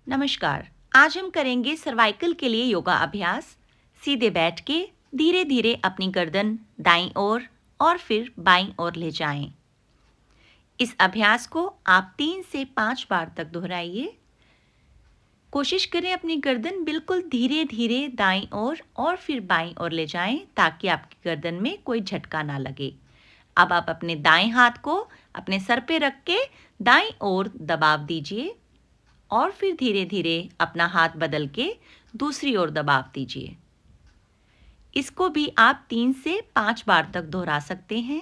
नमस्कार। आज हम करेंगे सर्वाइकल के लिए योगा अभ्यास। सीधे बैठ के धीरे धीरे अपनी गर्दन दाईं ओर और फिर बाईं ओर ले जाएं। इस अभ्यास को आप 3 से 5 बार तक दोहराइए। कोशिश करें अपनी गर्दन बिल्कुल धीरे धीरे दाईं ओर और फिर बाईं ओर ले जाएं ताकि आपकी गर्दन में कोई झटका ना लगे। अब आप अपने दाएं हाथ को अपने सर पे रख के दाईं ओर दबाव दीजिए और फिर धीरे धीरे अपना हाथ बदल के दूसरी ओर दबाव दीजिए। इसको भी आप 3 से 5 बार तक दोहरा सकते हैं।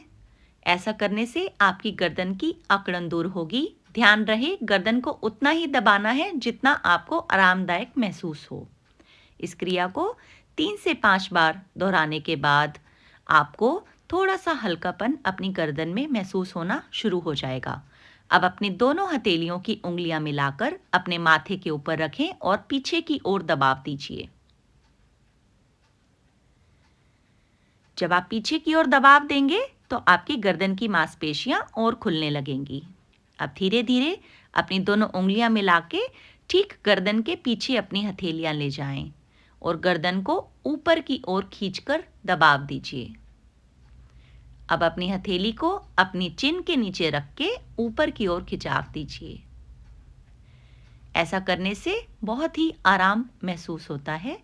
ऐसा करने से आपकी गर्दन की अकड़न दूर होगी। ध्यान रहे गर्दन को उतना ही दबाना है जितना आपको आरामदायक महसूस हो। इस क्रिया को 3 से 5 बार दोहराने के बाद आपको थोड़ा सा हल्कापन अपनी गर्दन में महसूस होना शुरू हो जाएगा। अब अपनी दोनों हथेलियों की उंगलियां मिलाकर अपने माथे के ऊपर रखें और पीछे की ओर दबाव दीजिए। जब आप पीछे की ओर दबाव देंगे तो आपकी गर्दन की मांसपेशियां और खुलने लगेंगी। अब धीरे धीरे अपनी दोनों उंगलियां मिला के ठीक गर्दन के पीछे अपनी हथेलियां ले जाएं और गर्दन को ऊपर की ओर खींचकर दबाव दीजिए। अब अपनी हथेली को अपनी चिन के नीचे रख के ऊपर की ओर खिंचाव दीजिए। ऐसा करने से बहुत ही आराम महसूस होता है।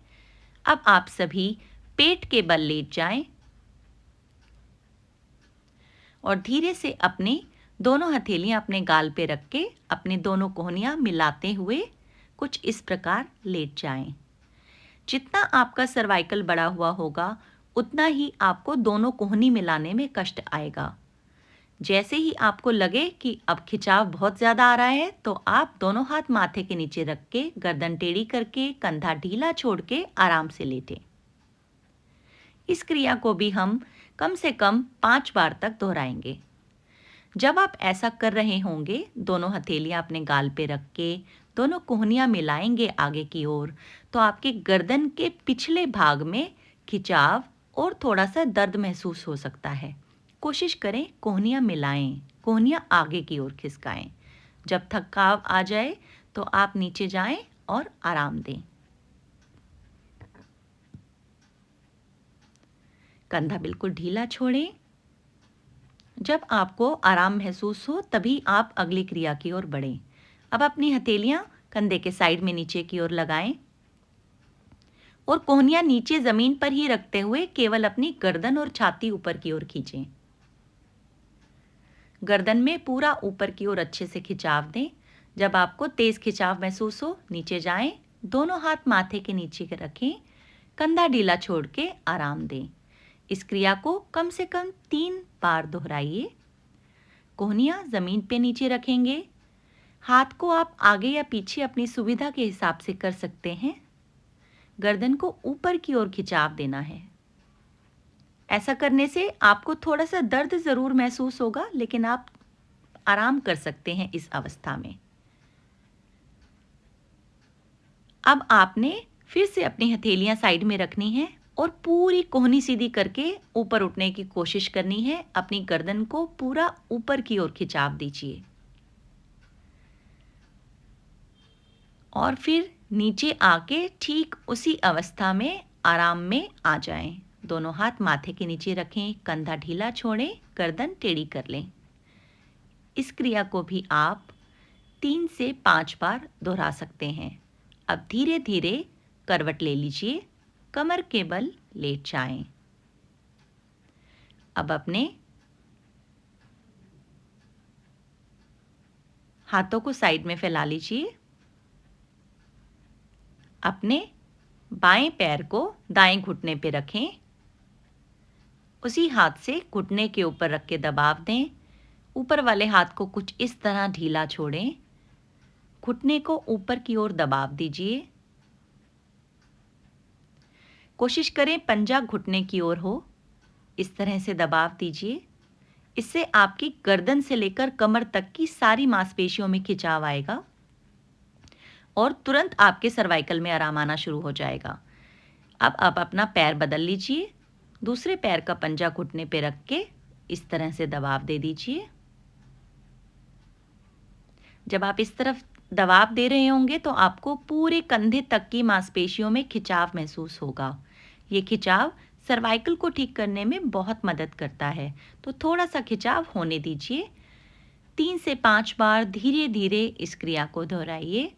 अब आप सभी पेट के बल लेट जाएं और धीरे से अपनी दोनों हथेलियां अपने गाल पे रख के अपनी दोनों कोहनियां मिलाते हुए कुछ इस प्रकार लेट जाएं। जितना आपका सर्वाइकल बड़ा हुआ होगा उतना ही आपको दोनों कोहनी मिलाने में कष्ट आएगा। जैसे ही आपको लगे कि अब खिंचाव बहुत ज़्यादा आ रहा है तो आप दोनों हाथ माथे के नीचे रख के गर्दन टेढ़ी करके कंधा ढीला छोड़ के आराम से लेटें। इस क्रिया को भी हम कम से कम 5 बार तक दोहराएंगे। जब आप ऐसा कर रहे होंगे दोनों हथेलियां अपने गाल पे रख के दोनों कोहनियां मिलाएंगे आगे की ओर तो आपके गर्दन के पिछले भाग में खिंचाव और थोड़ा सा दर्द महसूस हो सकता है। कोशिश करें कोहनियां मिलाएं, कोहनियां आगे की ओर खिसकाएं। जब थकाव आ जाए तो आप नीचे जाएं और आराम दें। कंधा बिल्कुल ढीला छोड़ें। जब आपको आराम महसूस हो तभी आप अगली क्रिया की ओर बढ़ें। अब अपनी हथेलियां कंधे के साइड में नीचे की ओर लगाएं और कोहनियां नीचे जमीन पर ही रखते हुए केवल अपनी गर्दन और छाती ऊपर की ओर खींचें। गर्दन में पूरा ऊपर की ओर अच्छे से खिंचाव दें। जब आपको तेज खिंचाव महसूस हो नीचे जाएं, दोनों हाथ माथे के नीचे रखें, कंधा ढीला छोड़ के आराम दें। इस क्रिया को कम से कम 3 बार दोहराइए। कोहनियां जमीन पे नीचे रखेंगे। हाथ को आप आगे या पीछे अपनी सुविधा के हिसाब से कर सकते हैं। गर्दन को ऊपर की ओर खिंचाव देना है। ऐसा करने से आपको थोड़ा सा दर्द ज़रूर महसूस होगा लेकिन आप आराम कर सकते हैं इस अवस्था में। अब आपने फिर से अपनी हथेलियां साइड में रखनी है और पूरी कोहनी सीधी करके ऊपर उठने की कोशिश करनी है। अपनी गर्दन को पूरा ऊपर की ओर खिंचाव दीजिए और फिर नीचे आके ठीक उसी अवस्था में आराम में आ जाएं। दोनों हाथ माथे के नीचे रखें, कंधा ढीला छोड़ें, गर्दन टेढ़ी कर लें। इस क्रिया को भी आप 3 से 5 बार दोहरा सकते हैं। अब धीरे धीरे करवट ले लीजिए, कमर के बल लेट जाएं। अब अपने हाथों को साइड में फैला लीजिए। अपने बाएं पैर को दाएं घुटने पे रखें। उसी हाथ से घुटने के ऊपर रख के दबाव दें। ऊपर वाले हाथ को कुछ इस तरह ढीला छोड़ें। घुटने को ऊपर की ओर दबाव दीजिए। कोशिश करें पंजा घुटने की ओर हो, इस तरह से दबाव दीजिए। इससे आपकी गर्दन से लेकर कमर तक की सारी मांसपेशियों में खिंचाव आएगा और तुरंत आपके सर्वाइकल में आराम आना शुरू हो जाएगा। अब आप अपना पैर बदल लीजिए। दूसरे पैर का पंजा घुटने पे रख के इस तरह से दबाव दे दीजिए। जब आप इस तरफ दबाव दे रहे होंगे तो आपको पूरे कंधे तक की मांसपेशियों में खिंचाव महसूस होगा। ये खिंचाव सर्वाइकल को ठीक करने में बहुत मदद करता है, तो थोड़ा सा खिंचाव होने दीजिए। 3 से 5 बार धीरे-धीरे इस क्रिया को दोहराइए।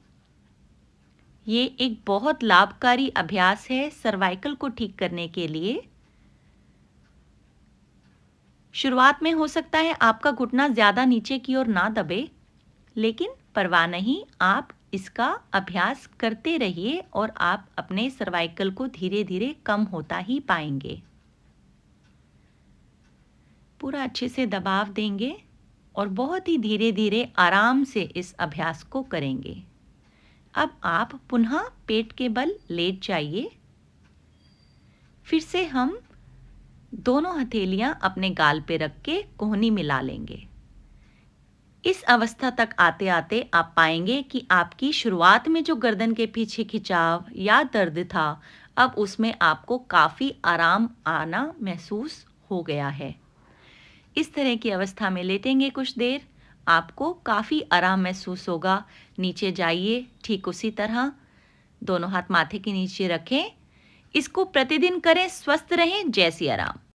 ये एक बहुत लाभकारी अभ्यास है सर्वाइकल को ठीक करने के लिए। शुरुआत में हो सकता है आपका घुटना ज़्यादा नीचे की ओर ना दबे, लेकिन परवाह नहीं, आप इसका अभ्यास करते रहिए और आप अपने सर्वाइकल को धीरे-धीरे कम होता ही पाएंगे। पूरा अच्छे से दबाव देंगे और बहुत ही धीरे-धीरे आराम से इस अभ्यास को करेंगे। अब आप पुनः पेट के बल लेट जाइए। फिर से हम दोनों हथेलियां अपने गाल पे रख के कोहनी मिला लेंगे। इस अवस्था तक आते आते आप पाएंगे कि आपकी शुरुआत में जो गर्दन के पीछे खिंचाव या दर्द था, अब उसमें आपको काफ़ी आराम आना महसूस हो गया है। इस तरह की अवस्था में लेटेंगे कुछ देर, आपको काफ़ी आराम महसूस होगा। नीचे जाइए ठीक उसी तरह, दोनों हाथ माथे के नीचे रखें। इसको प्रतिदिन करें, स्वस्थ रहें। जय सिया राम।